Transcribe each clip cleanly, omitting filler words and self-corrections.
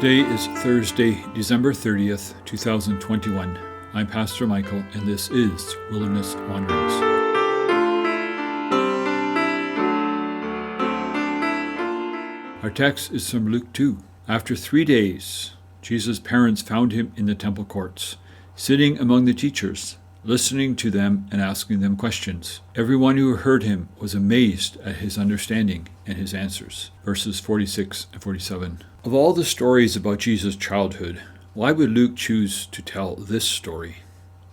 Today is Thursday, December 30th, 2021. I'm Pastor Michael, and this is Wilderness Wanderings. Our text is from Luke 2. After 3 days, Jesus' parents found him in the temple courts, sitting among the teachers, listening to them and asking them questions. Everyone who heard him was amazed at his understanding and his answers. Verses 46 and 47. Of all the stories about Jesus' childhood, why would Luke choose to tell this story?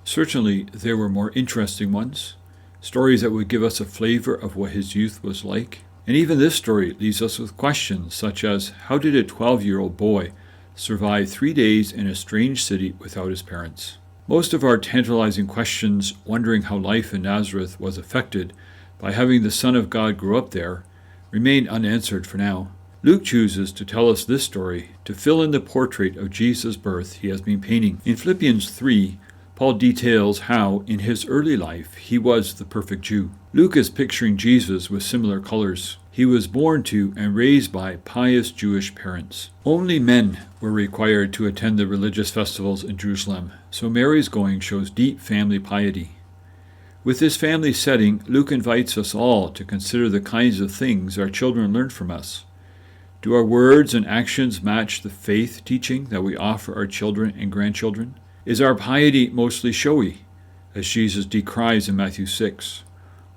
Certainly, there were more interesting ones, stories that would give us a flavor of what his youth was like. And even this story leaves us with questions such as, how did a 12-year-old boy survive 3 days in a strange city without his parents? Most of our tantalizing questions, wondering how life in Nazareth was affected by having the Son of God grow up there, remain unanswered for now. Luke chooses to tell us this story to fill in the portrait of Jesus' birth he has been painting. In Philippians 3, Paul details how, in his early life, he was the perfect Jew. Luke is picturing Jesus with similar colors. He was born to and raised by pious Jewish parents. Only men were required to attend the religious festivals in Jerusalem, so Mary's going shows deep family piety. With this family setting, Luke invites us all to consider the kinds of things our children learn from us. Do our words and actions match the faith teaching that we offer our children and grandchildren? Is our piety mostly showy, as Jesus decries in Matthew 6?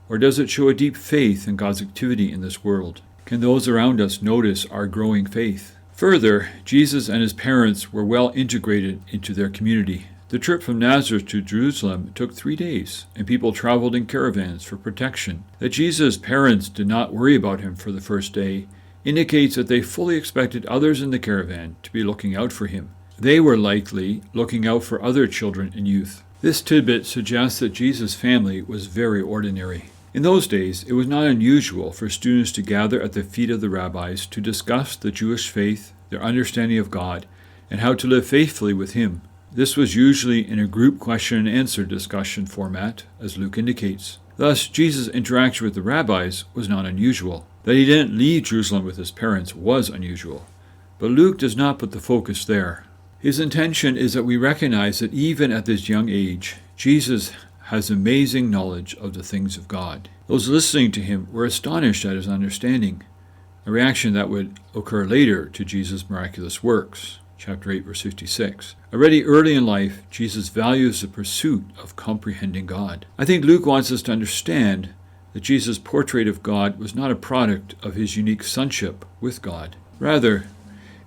Or does it show a deep faith in God's activity in this world? Can those around us notice our growing faith? Further, Jesus and his parents were well integrated into their community. The trip from Nazareth to Jerusalem took 3 days, and people traveled in caravans for protection. That Jesus' parents did not worry about him for the first day indicates that they fully expected others in the caravan to be looking out for him. They were likely looking out for other children and youth. This tidbit suggests that Jesus' family was very ordinary. In those days, it was not unusual for students to gather at the feet of the rabbis to discuss the Jewish faith, their understanding of God, and how to live faithfully with him. This was usually in a group question and answer discussion format, as Luke indicates. Thus, Jesus' interaction with the rabbis was not unusual. That he didn't leave Jerusalem with his parents was unusual. But Luke does not put the focus there. His intention is that we recognize that even at this young age, Jesus has amazing knowledge of the things of God. Those listening to him were astonished at his understanding, a reaction that would occur later to Jesus' miraculous works. Chapter 8, verse 56. Already early in life, Jesus values the pursuit of comprehending God. I think Luke wants us to understand that Jesus' portrait of God was not a product of his unique sonship with God. Rather,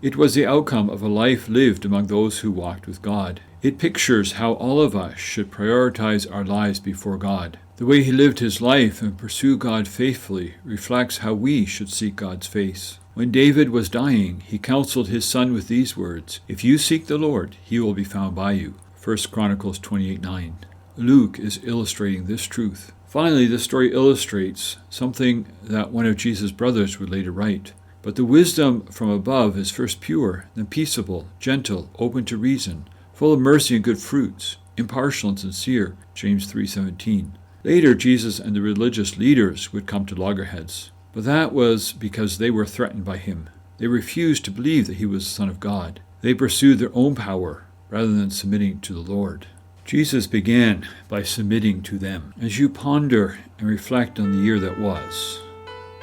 it was the outcome of a life lived among those who walked with God. It pictures how all of us should prioritize our lives before God. The way he lived his life and pursue God faithfully reflects how we should seek God's face. When David was dying, he counseled his son with these words, "If you seek the Lord, he will be found by you." 1 Chronicles 28:9. Luke is illustrating this truth. Finally, the story illustrates something that one of Jesus' brothers would later write. But the wisdom from above is first pure, then peaceable, gentle, open to reason, full of mercy and good fruits, impartial and sincere, James 3:17. Later, Jesus and the religious leaders would come to loggerheads. But that was because they were threatened by him. They refused to believe that he was the Son of God. They pursued their own power rather than submitting to the Lord. Jesus began by submitting to them. As you ponder and reflect on the year that was,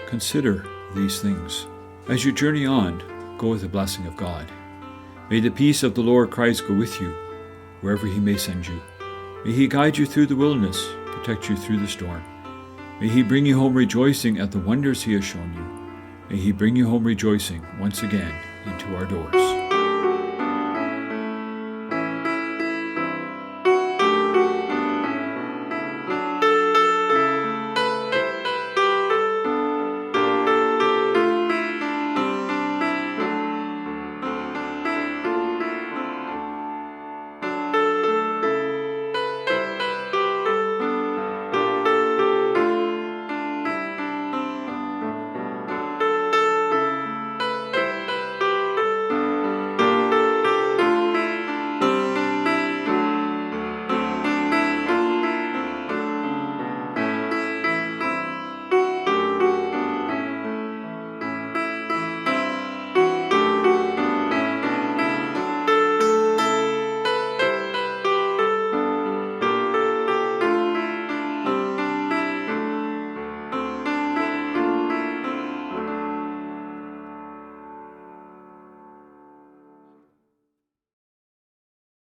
consider these things. As you journey on, go with the blessing of God. May the peace of the Lord Christ go with you, wherever he may send you. May he guide you through the wilderness, protect you through the storm. May he bring you home rejoicing at the wonders he has shown you. May he bring you home rejoicing once again into our doors.